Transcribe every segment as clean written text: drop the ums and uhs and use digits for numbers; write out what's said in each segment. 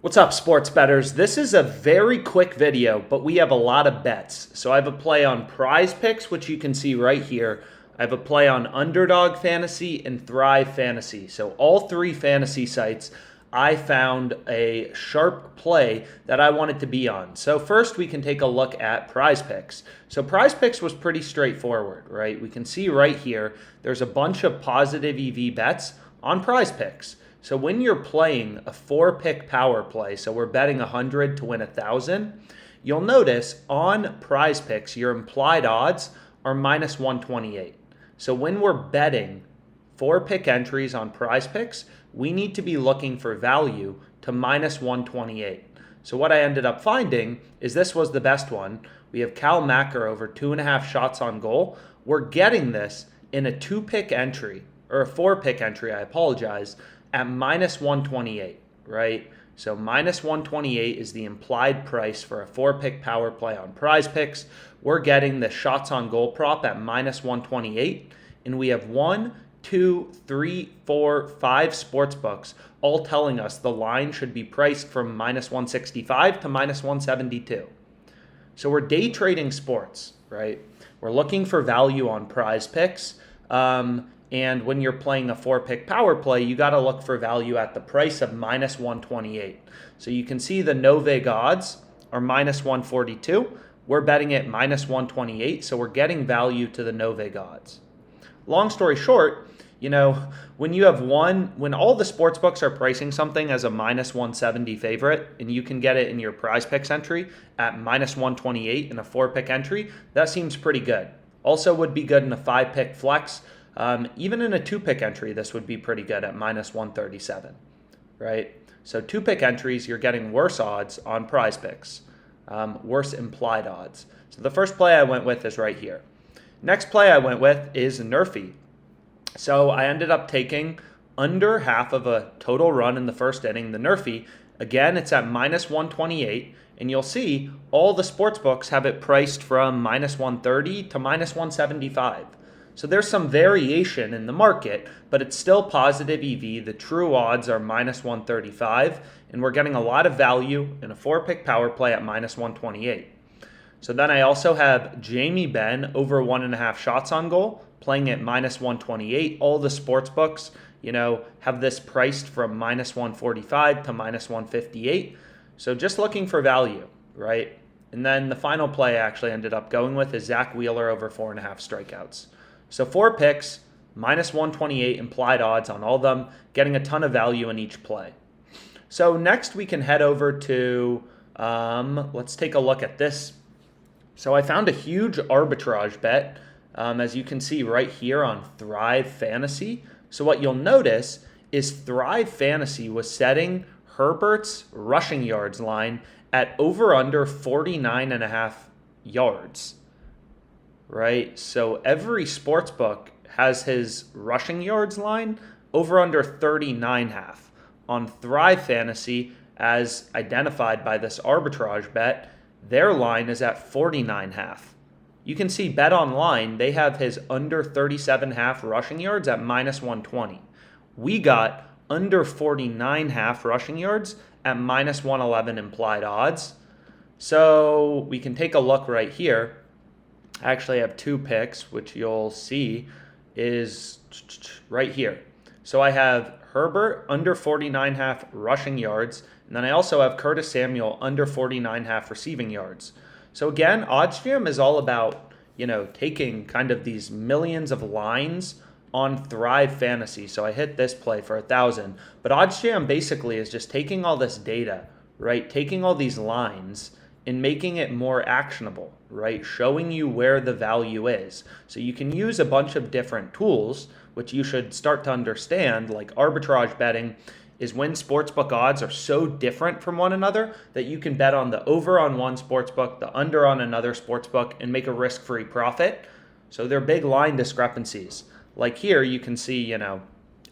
What's up, sports bettors? This is a very quick video, but we have a lot of bets. So I have a play on PrizePicks, which you can see right here. I have a play on Underdog Fantasy and ThriveFantasy. So all three fantasy sites, I found a sharp play that I wanted to be on. So first we can take a look at PrizePicks. So PrizePicks was pretty straightforward, right? We can see right here, there's a bunch of positive EV bets on PrizePicks. So when you're playing a 4-pick power play, so we're betting 100 to win 1,000, you'll notice on PrizePicks, your implied odds are minus 128. So when we're betting 4-pick entries on PrizePicks, we need to be looking for value to minus 128. So what I ended up finding is this was the best one. We have Cal Macker over 2.5 shots on goal. We're getting this in a 2-pick entry, or a 4-pick entry, I apologize, at minus 128, right? So minus 128 is the implied price for a 4-pick power play on PrizePicks. We're getting the shots on goal prop at minus 128, and we have 1, 2, 3, 4, 5 sportsbooks all telling us the line should be priced from minus 165 to minus 172. So we're day trading sports, right? We're looking for value on PrizePicks. And when you're playing a 4-pick power play, you got to look for value at the price of minus 128. So you can see the no-vig odds are minus 142. We're betting at minus 128, so we're getting value to the no-vig odds. Long story short, when all the sports books are pricing something as a minus 170 favorite, and you can get it in your PrizePicks entry at minus 128 in a 4-pick entry, that seems pretty good. Also would be good in a 5-pick flex. Even in a 2-pick entry, this would be pretty good at minus 137, right? So 2-pick entries, you're getting worse odds on PrizePicks, worse implied odds. So the first play I went with is right here. Next play I went with is Nerfy. So I ended up taking under half of a total run in the first inning. The Nerfy, again, it's at minus 128, and you'll see all the sports books have it priced from minus 130 to minus 175. So there's some variation in the market, but it's still positive EV. The true odds are minus 135, and we're getting a lot of value in a 4-pick power play at minus 128. So then I also have Jamie Benn over 1.5 shots on goal, playing at minus 128. All the sports books, have this priced from minus 145 to minus 158. So just looking for value, right? And then the final play I actually ended up going with is Zach Wheeler over 4.5 strikeouts. So 4 picks, minus 128 implied odds on all of them, getting a ton of value in each play. So next we can head over to, let's take a look at this. So I found a huge arbitrage bet, as you can see right here on ThriveFantasy. So what you'll notice is ThriveFantasy was setting Herbert's rushing yards line at over under 49.5 yards. Right? So every sportsbook has his rushing yards line over under 39.5. On ThriveFantasy, as identified by this arbitrage bet, their line is at 49.5. You can see Bet Online, they have his under 37.5 rushing yards at minus 120. We got under 49.5 rushing yards at minus 111 implied odds. So we can take a look right here. I actually have 2 picks, which you'll see is right here. So I have Herbert under 49.5 rushing yards, and then I also have Curtis Samuel under 49.5 receiving yards. So again, OddsJam is all about, taking kind of these millions of lines on ThriveFantasy. So I hit this play for 1,000, but OddsJam basically is just taking all this data, right? Taking all these lines and making it more actionable, right? Showing you where the value is. So you can use a bunch of different tools, which you should start to understand, like arbitrage betting is when sportsbook odds are so different from one another that you can bet on the over on one sportsbook, the under on another sportsbook, and make a risk-free profit. So they're big line discrepancies. Like here, you can see,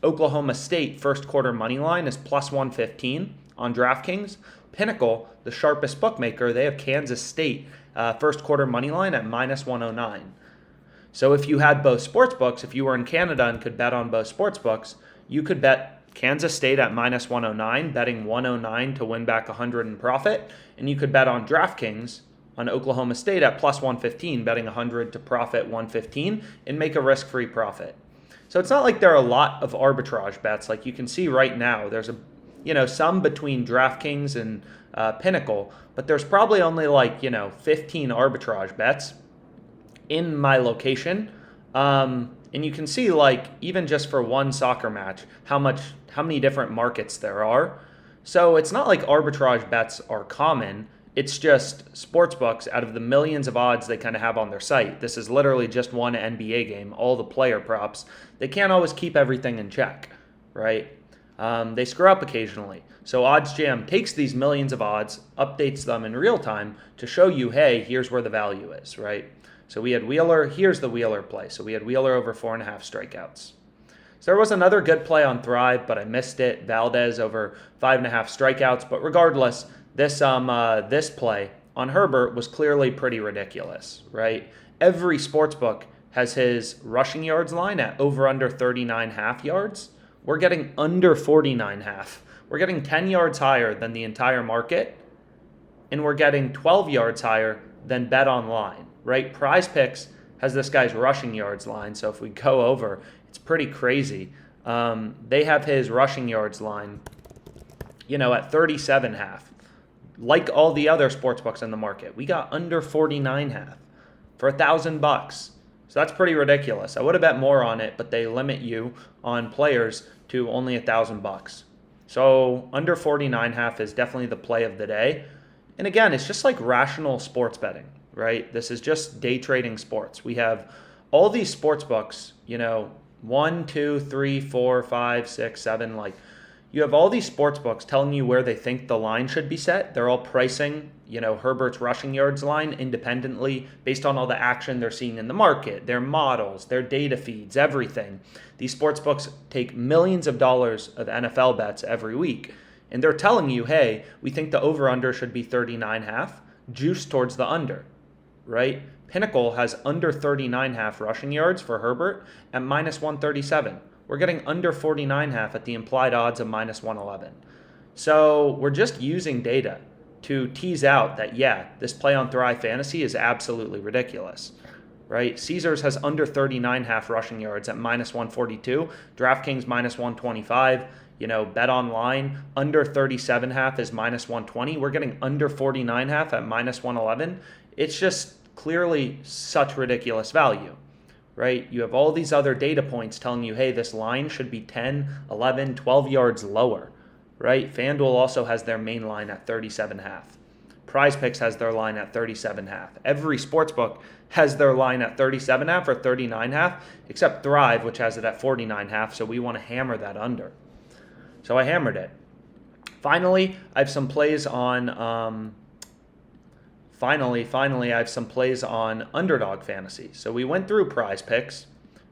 Oklahoma State first quarter money line is plus 115 on DraftKings. Pinnacle, the sharpest bookmaker, they have Kansas State first quarter money line at minus 109. So if you had both sports books, if you were in Canada and could bet on both sports books, you could bet Kansas State at minus 109, betting 109 to win back 100 in profit. And you could bet on DraftKings on Oklahoma State at plus 115, betting 100 to profit 115 and make a risk-free profit. So it's not like there are a lot of arbitrage bets. Like you can see right now, there's some between DraftKings and Pinnacle, but there's probably only 15 arbitrage bets in my location. And you can see even just for one soccer match, how many different markets there are. So it's not like arbitrage bets are common. It's just sportsbooks, out of the millions of odds they kind of have on their site. This is literally just one NBA game, all the player props. They can't always keep everything in check, right? They screw up occasionally. So OddsJam takes these millions of odds, updates them in real time to show you, hey, here's where the value is, right? So we had Wheeler. Here's the Wheeler play. So we had Wheeler over 4.5 strikeouts. So there was another good play on Thrive, but I missed it. Valdez over 5.5 strikeouts. But regardless, this play on Herbert was clearly pretty ridiculous, right? Every sportsbook has his rushing yards line at over under 39.5 yards. We're getting under 49.5. We're getting 10 yards higher than the entire market, and we're getting 12 yards higher than Bet Online, right? PrizePicks has this guy's rushing yards line, so if we go over, it's pretty crazy. They have his rushing yards line, at 37.5. Like all the other sportsbooks in the market, we got under 49.5 for $1,000. So that's pretty ridiculous. I would have bet more on it, but they limit you on players to only $1,000. So under 49.5 is definitely the play of the day. And again, it's just like rational sports betting, right? This is just day trading sports. We have all these sports books, 1, 2, 3, 4, 5, 6, 7, you have all these sports books telling you where they think the line should be set. They're all pricing, Herbert's rushing yards line independently based on all the action they're seeing in the market, their models, their data feeds, everything. These sports books take millions of dollars of NFL bets every week. And they're telling you, hey, we think the over-under should be 39.5, juice towards the under, right? Pinnacle has under 39.5 rushing yards for Herbert at minus 137. We're getting under 49.5 at the implied odds of minus 111. So we're just using data to tease out that, this play on ThriveFantasy is absolutely ridiculous, right? Caesars has under 39.5 rushing yards at minus 142. DraftKings minus 125. Bet Online under 37.5 is minus 120. We're getting under 49.5 at minus 111. It's just clearly such ridiculous value. Right? You have all these other data points telling you, hey, this line should be 10, 11, 12 yards lower, right? FanDuel also has their main line at 37.5. PrizePicks has their line at 37.5. Every sportsbook has their line at 37.5 or 39.5, except Thrive, which has it at 49.5, so we want to hammer that under. So I hammered it. Finally, I have some plays on... Finally, I have some plays on Underdog Fantasy. So we went through PrizePicks.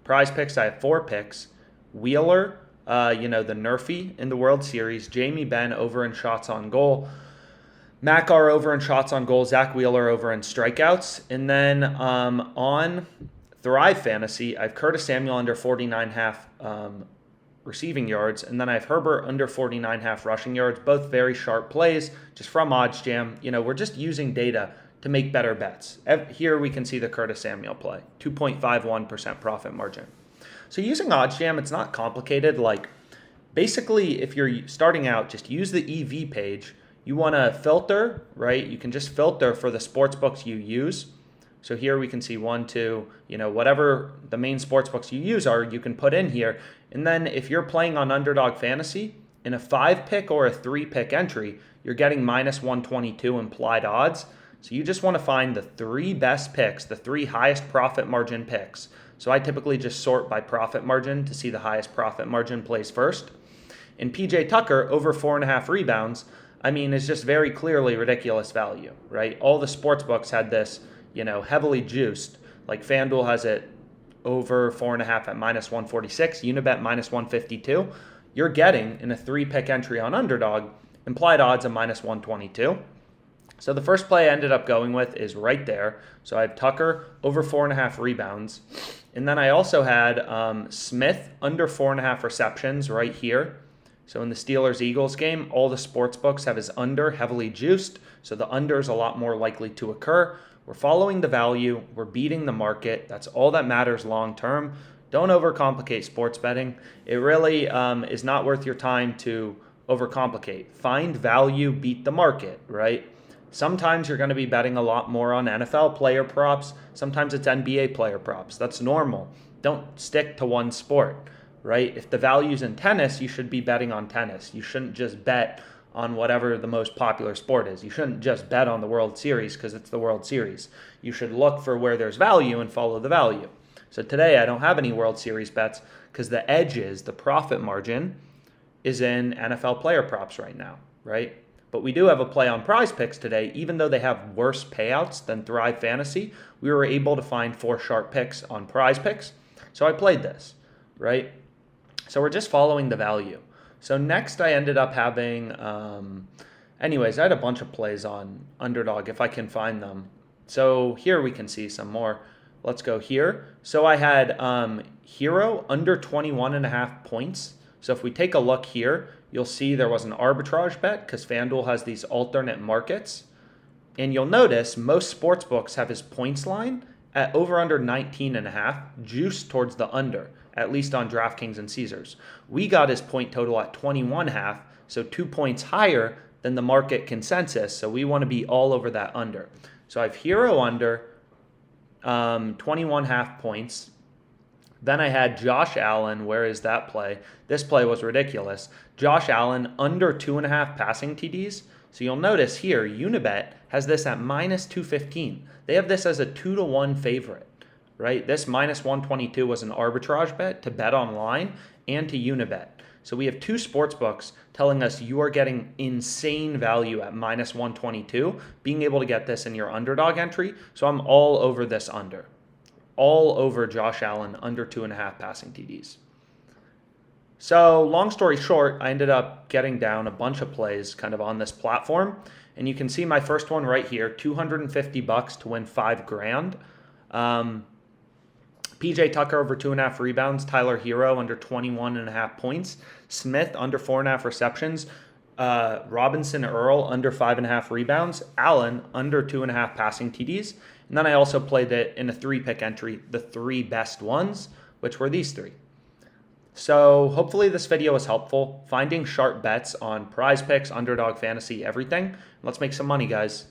PrizePicks, I have 4 picks. Wheeler, the Nerfy in the World Series. Jamie Benn over in shots on goal. Makar over in shots on goal. Zach Wheeler over in strikeouts. And then on Thrive Fantasy, I have Curtis Samuel under 49.5 receiving yards, and then I have Herbert under 49.5 rushing yards, both very sharp plays, just from OddsJam. We're just using data to make better bets. Here we can see the Curtis Samuel play, 2.51% profit margin. So using OddsJam, it's not complicated. Basically, if you're starting out, just use the EV page. You want to filter, right? You can just filter for the sports books you use. So here we can see 1, 2, whatever the main sports books you use are, you can put in here. And then if you're playing on Underdog Fantasy, in a 5-pick or a 3-pick entry, you're getting minus 122 implied odds. So you just want to find the 3 best picks, the 3 highest profit margin picks. So I typically just sort by profit margin to see the highest profit margin plays first. And PJ Tucker, over 4.5 rebounds, is just very clearly ridiculous value, right? All the sports books had this, heavily juiced. Like FanDuel has it over 4.5 at minus 146, Unibet minus 152. You're getting, in a 3-pick entry on Underdog, implied odds of minus 122. So the first play I ended up going with is right there. So I have Tucker over 4.5 rebounds. And then I also had Smith under 4.5 receptions right here. So in the Steelers-Eagles game, all the sports books have his under heavily juiced, so the under is a lot more likely to occur. We're following the value. We're beating the market. That's all that matters long term. Don't overcomplicate sports betting. It really is not worth your time to overcomplicate. Find value, beat the market, right? Sometimes you're going to be betting a lot more on NFL player props. Sometimes it's NBA player props. That's normal. Don't stick to one sport, right? If the value's in tennis, you should be betting on tennis. You shouldn't just bet on whatever the most popular sport is. You shouldn't just bet on the World Series because it's the World Series. You should look for where there's value and follow the value. So today I don't have any World Series bets because the edge is, the profit margin is in NFL player props right now, right? But we do have a play on PrizePicks today. Even though they have worse payouts than ThriveFantasy, we were able to find 4 sharp picks on PrizePicks. So I played this, right? So we're just following the value. So next I ended up having, anyways, I had a bunch of plays on Underdog if I can find them. So here we can see some more. Let's go here. So I had Hero under 21.5 points. So if we take a look here, you'll see there was an arbitrage bet because FanDuel has these alternate markets. And you'll notice most sports books have his points line at over under 19.5, juiced towards the under, at least on DraftKings and Caesars. We got his point total at 21.5, so 2 points higher than the market consensus. So we want to be all over that under. So I have Hero under 21.5 points. Then I had Josh Allen. Where is that play? This play was ridiculous. Josh Allen under 2.5 passing TDs. So you'll notice here, Unibet has this at minus 215. They have this as a 2-1 favorite, right? This minus 122 was an arbitrage bet to bet online and to Unibet. So we have 2 sports books telling us you are getting insane value at minus 122, being able to get this in your underdog entry. So I'm all over this under. All over Josh Allen under 2.5 passing TDs. So long story short, I ended up getting down a bunch of plays kind of on this platform. And you can see my first one right here, $250 to win $5,000. PJ Tucker over 2.5 rebounds. Tyler Hero under 21.5 points. Smith under 4.5 receptions. Robinson Earl under 5.5 rebounds. Allen under 2.5 passing TDs. And then I also played it in a 3-pick entry, the 3 best ones, which were these 3. So hopefully this video was helpful. Finding sharp bets on PrizePicks, Underdog Fantasy, everything. Let's make some money, guys.